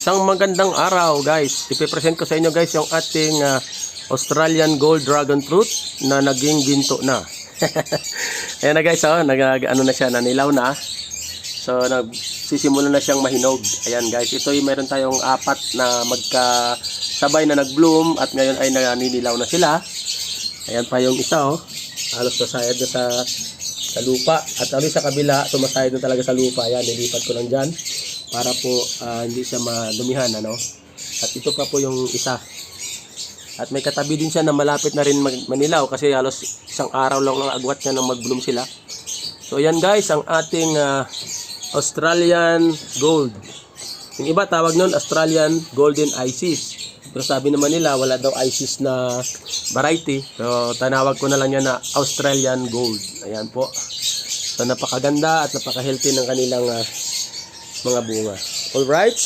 Isang magandang araw guys, ipipresent ko sa inyo guys yung ating Australian Gold Dragon Fruit na naging ginto na. Ayan na guys, ano na siya, nanilaw na. So nagsisimula na siyang mahinog. Ayan guys, ito yung meron tayong apat na magkasabay na nag-bloom at ngayon ay naninilaw na sila. Ayan pa yung isa halos nasayad na sa lupa at sa kabila, sumasayad na talaga sa lupa. Ayan, nilipat ko lang dyan para po hindi siya madumihan, At ito pa po yung isa. At may katabi din siya na malapit na rin manilaw kasi halos isang araw lang ang agwat niya nang mag-bloom sila. So yan guys, ang ating Australian Gold. Yung iba tawag nun Australian Golden Isis. Pero sabi naman nila wala daw Isis na variety. So tanawag ko na lang yan na Australian Gold. Ayan po. So napakaganda at napaka-healthy ng kanilang mga bunga. Alright?